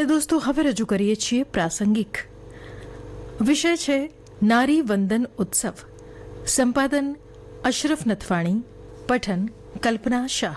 અને દોસ્તો હવે રજૂ કરીએ છીએ પ્રાસંગિક. વિષય છે નારી વંદન ઉત્સવ. સંપાદન અશરફ નથવાણી, પઠન કલ્પના શાહ.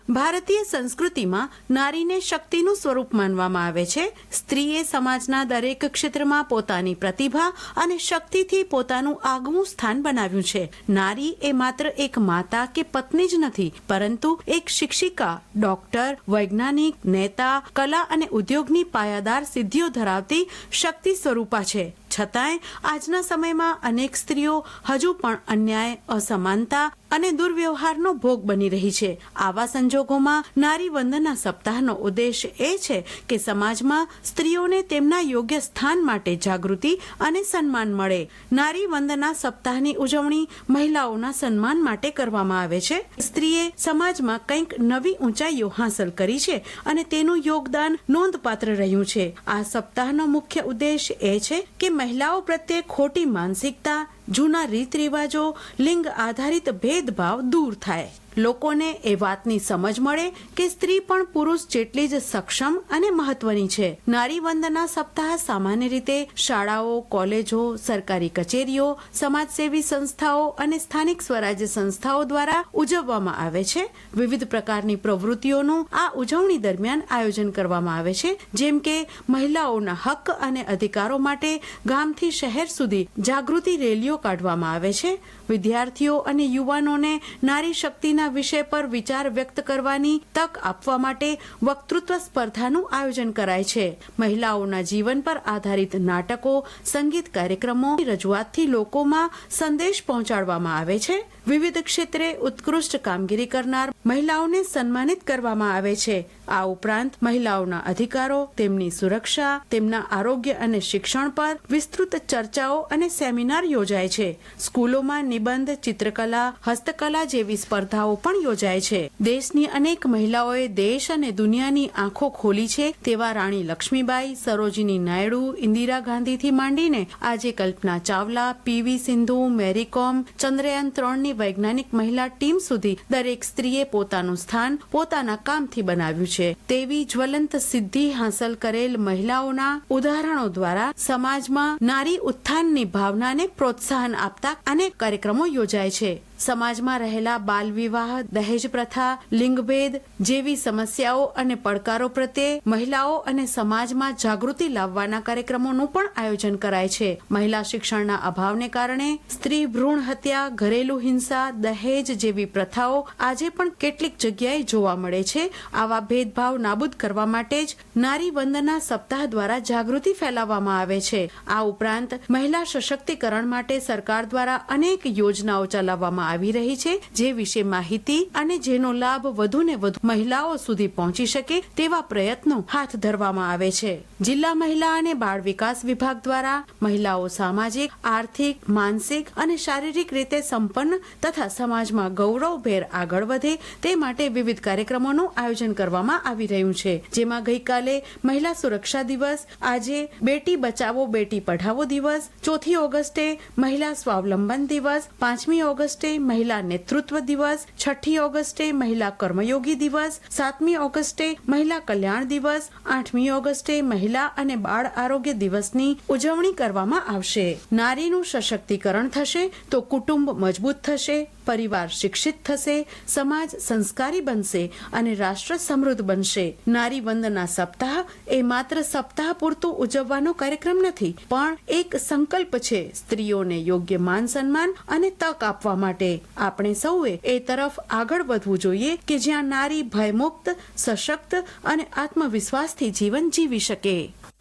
ભારતીય સંસ્કૃતિમાં નારીને શક્તિનું સ્વરૂપ માનવામાં આવે છે. સ્ત્રીએ સમાજના દરેક ક્ષેત્રમાં પોતાની પ્રતિભા અને શક્તિથી પોતાનું આગવું સ્થાન બનાવ્યું છે. નારી એ માત્ર એક માતા કે પત્ની જ નથી, પરંતુ એક શિક્ષિકા, ડોક્ટર, વૈજ્ઞાનિક, નેતા, કલા અને ઉદ્યોગની પાયાદાર સિદ્ધિઓ ધરાવતી શક્તિ સ્વરૂપા છે. છતાંય આજના સમયમાં અનેક સ્ત્રીઓ હજુ પણ અન્યાય, અસમાનતા અને દુર્વ્યવહારનો ભોગ બની રહી છે. આવા સંજોગોમાં નારી વંદના સપ્તાહનો ઉદ્દેશ એ છે કે સમાજમાં સ્ત્રીઓને તેમના યોગ્ય સ્થાન માટે જાગૃતિ અને સન્માન મળે. નારી વંદના સપ્તાહની ઉજવણી મહિલાઓના સન્માન માટે કરવામાં આવે છે. સ્ત્રીએ સમાજમાં કંઈક નવી ઊંચાઈઓ હાંસલ કરી છે અને તેનું યોગદાન નોંધપાત્ર રહ્યું છે. આ સપ્તાહનો મુખ્ય ઉદ્દેશ એ છે કે મહિલાઓ પ્રત્યે ખોટી માનસિકતા, જૂના રીત રિવાજો, લિંગ આધારિત ભેદભાવ દૂર થાય. લોકોને એ વાતની સમજ મળે કે સ્ત્રી પણ પુરુષ જેટલી જ સક્ષમ અને મહત્વની છે. નારી વંદના સપ્તાહ સામાન્ય રીતે શાળાઓ, કોલેજો, સરકારી કચેરીઓ, સમાજસેવી સંસ્થાઓ અને સ્થાનિક સ્વરાજ્ય સંસ્થાઓ દ્વારા ઉજવવામાં આવે છે. વિવિધ પ્રકારની પ્રવૃત્તિઓનું આ ઉજવણી દરમિયાન આયોજન કરવામાં આવે છે, જેમ કે મહિલાઓના હક અને અધિકારો માટે ગામથી શહેર સુધી જાગૃતિ રેલીઓ કાઢવામાં આવે છે. વિદ્યાર્થીઓ અને યુવાનોને નારી શક્તિના વિષય પર વિચાર વ્યક્ત કરવાની તક આપવા માટે વક્તૃત્વ સ્પર્ધાનું આયોજન કરાય છે. મહિલાઓના જીવન પર આધારિત નાટકો, સંગીત કાર્યક્રમો, રજૂઆતથી લોકોમાં સંદેશ પહોંચાડવામાં આવે છે. વિવિધ ક્ષેત્રે ઉત્કૃષ્ટ કામગીરી કરનાર મહિલાઓને સન્માનિત કરવામાં આવે છે. આ ઉપરાંત મહિલાઓના અધિકારો, તેમની સુરક્ષા, તેમના આરોગ્ય અને શિક્ષણ પર વિસ્તૃત ચર્ચાઓ અને સેમિનાર યોજાય છે. સ્કૂલોમાં નિબંધ, ચિત્રકલા, હસ્તકલા જેવી સ્પર્ધાઓ પણ યોજાય છે. દેશની અનેક મહિલાઓએ દેશ અને દુનિયાની આંખો ખોલી છે તેવા રાણી લક્ષ્મીબાઈ, સરોજિની નાયડુ, ઇન્દિરા ગાંધીથી માંડીને આજે કલ્પના ચાવલા, પીવી સિંધુ, મેરી કોમ, ચંદ્રયાન 3ની વૈજ્ઞાનિક મહિલા ટીમ સુધી દરેક સ્ત્રીએ પોતાનું સ્થાન પોતાના કામથી બનાવ્યું છે. તેવી જ્વલંત સિદ્ધિ હાંસલ કરેલ મહિલાઓના ઉદાહરણો દ્વારા સમાજમાં નારી ઉત્થાનની ભાવનાને પ્રોત્સાહન આપતા અનેક કાર્યક્રમો યોજાય છે. સમાજમાં રહેલા બાલ વિવાહ, દહેજ પ્રથા, લિંગભેદ જેવી સમસ્યાઓ અને પડકારો પ્રત્યે મહિલાઓ અને સમાજમાં જાગૃતિ લાવવાના કાર્યક્રમોનું પણ આયોજન કરાય છે. મહિલા શિક્ષણના અભાવને કારણે સ્ત્રી ભ્રૂણ હત્યા, ઘરેલુ હિંસા, દહેજ જેવી પ્રથાઓ આજે પણ કેટલીક જગ્યાએ જોવા મળે છે. આવા ભેદભાવ નાબૂદ કરવા માટે જ નારી વંદના સપ્તાહ દ્વારા જાગૃતિ ફેલાવવામાં આવે છે. આ ઉપરાંત મહિલા સશક્તિકરણ માટે સરકાર દ્વારા અનેક યોજનાઓ ચલાવવામાં આવી રહી છે, જે વિશે માહિતી અને જેનો લાભ વધુ ને વધુ મહિલાઓ સુધી પહોંચી શકે તેવા પ્રયત્નો હાથ ધરવામાં આવે છે. જિલ્લા મહિલા અને બાળ વિકાસ વિભાગ દ્વારા મહિલાઓ સામાજિક, આર્થિક, માનસિક અને શારીરિક રીતે સંપન્ન તથા સમાજમાં ગૌરવભેર આગળ વધે તે માટે વિવિધ કાર્યક્રમોનું આયોજન કરવામાં આવી રહ્યું છે. જેમાં ગઈકાલે મહિલા સુરક્ષા દિવસ, આજે બેટી બચાવો બેટી પઢાવો દિવસ, 4મી ઓગસ્ટે મહિલા સ્વાવલંબન દિવસ, 5મી ઓગસ્ટે મહિલા નેતૃત્વ દિવસ, 6મી ઓગસ્ટે મહિલા કર્મયોગી દિવસ, 7મી ઓગસ્ટે મહિલા કલ્યાણ દિવસ, 8મી ઓગસ્ટે મહિલા અને બાળ આરોગ્ય દિવસની ઉજવણી કરવામાં આવશે. નારીનું સશક્તિકરણ થશે તો કુટુંબ મજબૂત થશે, પરિવાર શિક્ષિત થશે, સમાજ સંસ્કારી બનશે અને રાષ્ટ્ર સમૃદ્ધ બનશે. નારી વંદના સપ્તાહ એ માત્ર સપ્તાહ પૂરતું ઉજવવાનો કાર્યક્રમ નથી, પણ એક સંકલ્પ છે સ્ત્રીઓને યોગ્ય માન સન્માન અને તક આપવા માટે. આપણે સૌએ એ તરફ આગળ વધવું જોઈએ કે જ્યાં નારી ભયમુક્ત, સશક્ત અને આત્મવિશ્વાસથી જીવન જીવી શકે.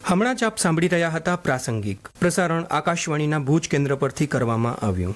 હમણાં જ આપ સાંભળી રહ્યા હતા પ્રાસંગિક. પ્રસારણ આકાશવાણીના ભુજ કેન્દ્ર પરથી કરવામાં આવ્યું.